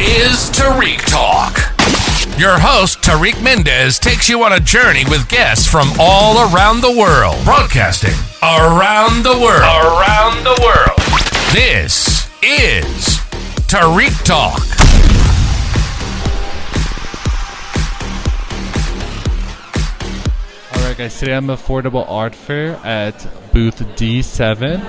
is Tarik Talk. Your host, Tarik Mendez, takes you on a journey with guests from all around the world. Broadcasting around the world. Around the world. This is Tarik Talk. Alright guys, today I'm at Affordable Art Fair at booth D7.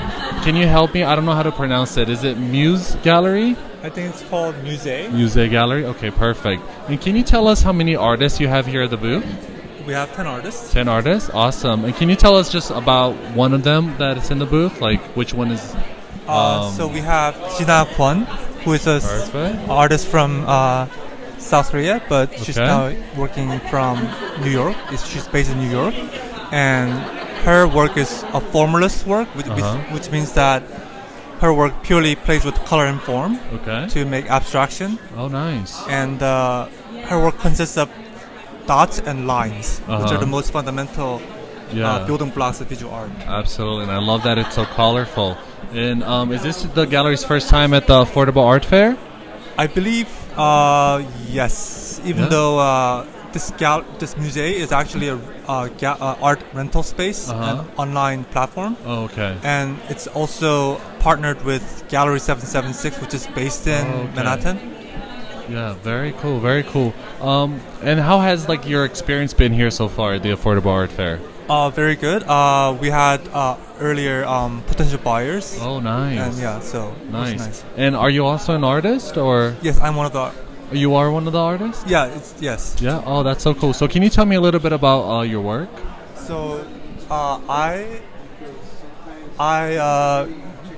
Can you help me? I don't know how to pronounce it. Is it Muse Gallery? I think it's called Musée. Musée Gallery? Okay, perfect. And can you tell us how many artists you have here at the booth? We have 10 artists. 10 artists? Awesome. And can you tell us just about one of them that is in the booth? Like, which one is... So we have Jina Kwon, who is an artist from South Korea, but she's now working from New York. She's based in New York. And her work is a formalist work, which means that her work purely plays with color and form to make abstraction. Oh, nice. And her work consists of dots and lines, which are the most fundamental building blocks of visual art. Absolutely, and I love that it's so colorful. And is this the gallery's first time at the Affordable Art Fair? I believe, yes. Even though this musée is actually a art rental space, an online platform. Oh, okay. And it's also partnered with Gallery 776, which is based in Manhattan. Yeah, very cool, very cool. And how has your experience been here so far at the Affordable Art Fair? Very good. We had earlier potential buyers. Oh, nice. And so nice. And are you also an artist, or? Yes, I'm one of the. You are one of the artists? Yeah. Yes. Yeah. Oh, that's so cool. So, can you tell me a little bit about your work? So, I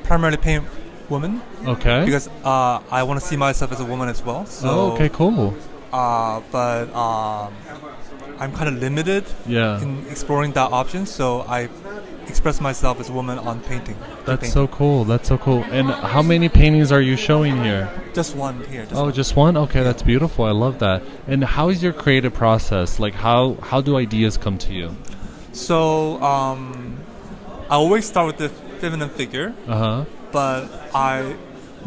primarily paint women. Okay. Because I want to see myself as a woman as well. So, okay, cool. But I'm kind of limited in exploring that option, so I express myself as a woman on painting. That's so cool. That's so cool. And how many paintings are you showing here? Just one here. Just one? Okay, that's beautiful. I love that. And how is your creative process? How do ideas come to you? So I always start with the feminine figure. But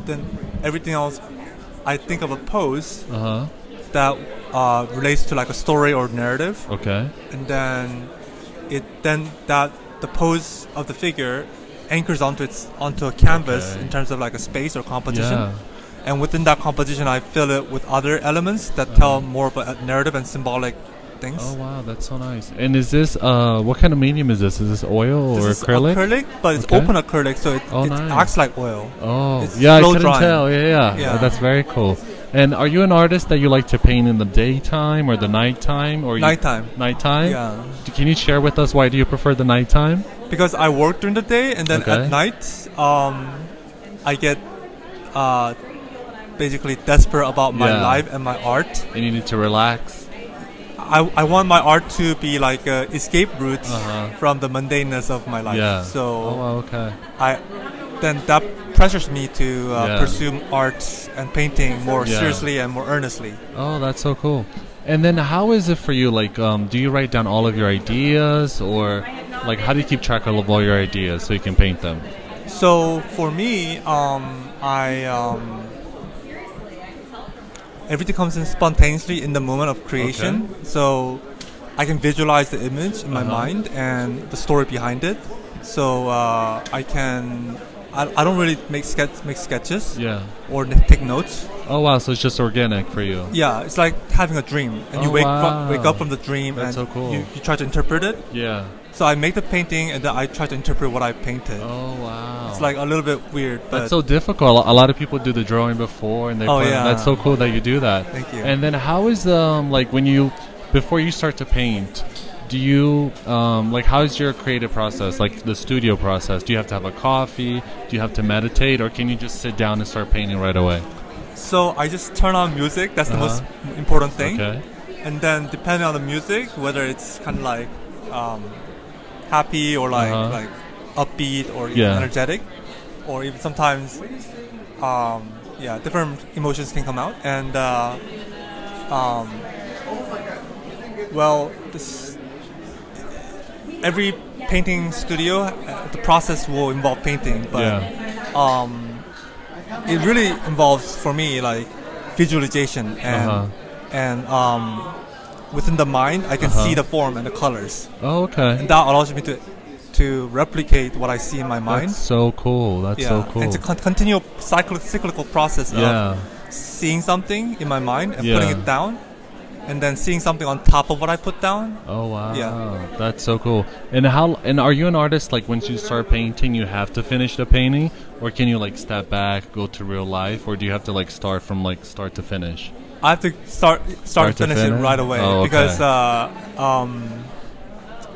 then everything else, I think of a pose that relates to a story or narrative. Okay. And then the pose of the figure anchors onto a canvas in terms of a space or composition. Yeah. And within that composition, I fill it with other elements that tell more of a narrative and symbolic things. Oh wow, that's so nice. And is this what kind of medium is this? Is this oil or acrylic? Acrylic, but it's open acrylic, so it acts like oil. Oh, it's I couldn't tell. Yeah. That's very cool. And are you an artist that you like to paint in the daytime or the nighttime? Nighttime. Nighttime? Yeah. Can you share with us why do you prefer the nighttime? Because I work during the day, and then at night, I get basically desperate about my life and my art. And you need to relax. I want my art to be like an escape route from the mundaneness of my life. Yeah. So then that pressures me to pursue art and painting more seriously and more earnestly. Oh, that's so cool. And then how is it for you? Do you write down all of your ideas, or how do you keep track of all your ideas so you can paint them? So for me, everything comes in spontaneously in the moment of creation. Okay. So I can visualize the image in my mind and the story behind it. So I don't really make sketches or take notes. Oh wow, so it's just organic for you. Yeah, it's like having a dream, and you wake up from the dream. That's and so cool. You try to interpret it. Yeah. So I make the painting, and then I try to interpret what I painted. Oh wow. It's a little bit weird. But that's so difficult. A lot of people do the drawing before, and that's so cool that you do that. Thank you. And then how is when before you start to paint, do you how is your creative process, the studio process? Do you have to have a coffee? Do you have to meditate, or can you just sit down and start painting right away? So I just turn on music. That's the most important thing. Okay. And then depending on the music, whether it's kind of happy or upbeat or even energetic, or even sometimes different emotions can come out. And every painting studio, the process will involve painting, but it really involves, for me, visualization and within the mind I can see the form and the colors. Oh, okay. And that allows me to replicate what I see in my mind. That's so cool. That's so cool. And it's a continual cyclical process of seeing something in my mind and putting it down, and then seeing something on top of what I put down. Oh wow. Yeah. That's so cool. And are you an artist, like once you start painting you have to finish the painting, or can you like step back, go to real life, or do you have to like start from like start to finish? I have to start to finish it right away because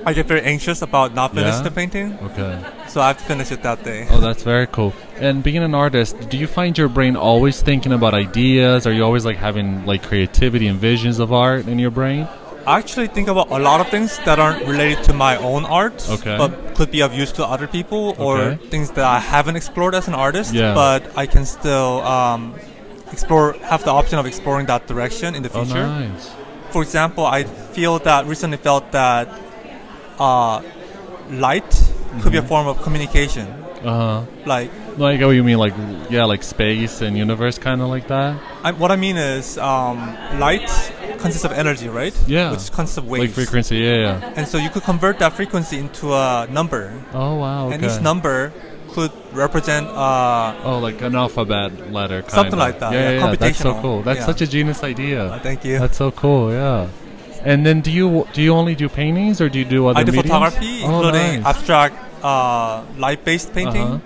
I get very anxious about not finishing the painting. Okay. So I have to finish it that day. Oh, that's very cool. And being an artist, do you find your brain always thinking about ideas? Are you always like having like creativity and visions of art in your brain? I actually think about a lot of things that aren't related to my own art, but could be of use to other people, or things that I haven't explored as an artist, but I can still have the option of exploring that direction in the future. Oh, nice. For example, I recently felt that light could be a form of communication. Like what you mean, like space and universe, kind of like that? What I mean is light consists of energy, right? Yeah. Which consists of waves. Like frequency, yeah. And so you could convert that frequency into a number. Oh, wow, okay. And each number could represent like an alphabet letter, something like that. Yeah, that's so cool. That's such a genius idea. Thank you. That's so cool, yeah. And then do you only do paintings, or do you do other mediums? I do photography, including abstract light-based painting,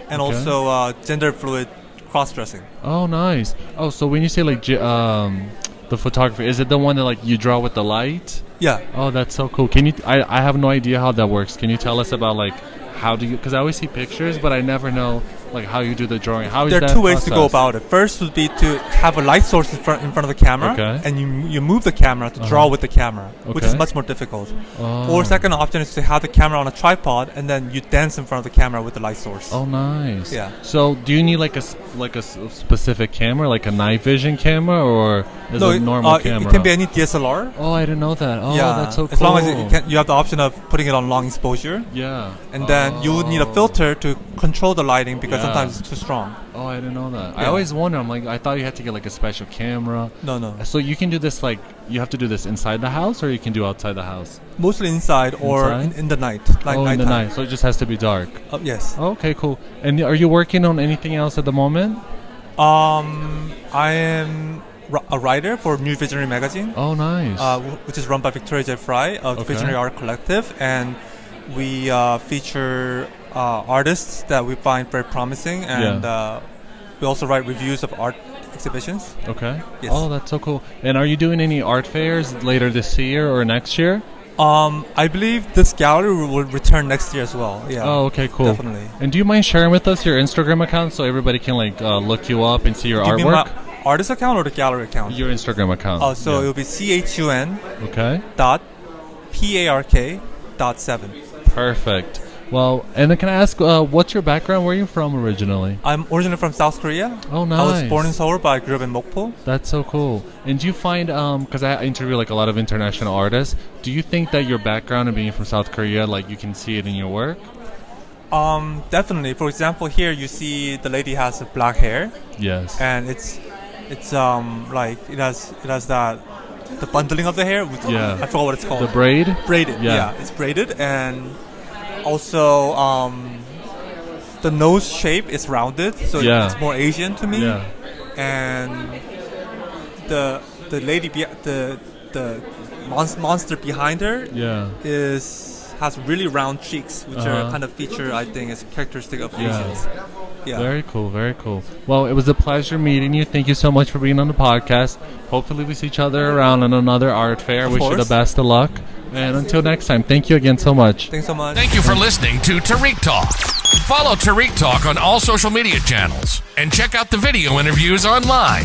and also gender fluid cross-dressing. Oh, nice. Oh, so when you say like the photography, is it the one that like you draw with the light? Yeah. Oh, that's so cool. Can you? I have no idea how that works. Can you tell us about like how do you? Because I always see pictures, but I never know like how you do the drawing. How is that? There are two ways to go about it. First would be to have a light source in front of the camera, and you move the camera to draw with the camera, which is much more difficult. Or second option is to have the camera on a tripod, and then you dance in front of the camera with the light source. Oh, nice. Yeah. So do you need like a specific camera, like a night vision camera, or is it a normal camera? It can be any DSLR. Oh, I didn't know that. Oh, that's so cool. As long as you have the option of putting it on long exposure. Yeah. And then you would need a filter to control the lighting, because sometimes it's too strong. Oh, I didn't know that. I always wonder. I'm like, I thought you had to get like a special camera. No. So you can do this like you have to do this inside the house, or you can do outside the house? Mostly inside or in the night. Like in the night. So it just has to be dark. Yes. Okay, cool. And are you working on anything else at the moment? I am a writer for New Visionary magazine. Oh, nice. Which is run by Victoria J. Fry of Visionary Art Collective, and we feature artists that we find very promising, and we also write reviews of art exhibitions. Okay. Yes. Oh, that's so cool. And are you doing any art fairs later this year or next year? I believe this gallery will return next year as well. Yeah. Oh, okay, cool. Definitely. And do you mind sharing with us your Instagram account so everybody can like look you up and see your artwork? You mean my artist account or the gallery account? Your Instagram account. Oh, so it'll be CHUN. Okay. .PARK.7. Perfect. Well, and then can I ask, what's your background? Where are you from originally? I'm originally from South Korea. Oh, nice. I was born in Seoul, but I grew up in Mokpo. That's so cool. And do you find, because I interview like a lot of international artists, do you think that your background and being from South Korea, like you can see it in your work? Definitely. For example, here you see the lady has black hair. Yes. And it's like it has that the bundling of the hair. I forgot what it's called. The braid. Braided. Yeah. It's braided, and also the nose shape is rounded, so it's more Asian to me. Yeah. And the lady the monster behind her has really round cheeks, which are kind of feature I think is characteristic of Asians. Yeah. Very cool, very cool. Well, it was a pleasure meeting you. Thank you so much for being on the podcast. Hopefully we see each other around on another art fair. Wish you the best of luck. And until next time, thank you again so much. Thanks so much. Thank you for listening to Tarik Talk. Follow Tarik Talk on all social media channels and check out the video interviews online.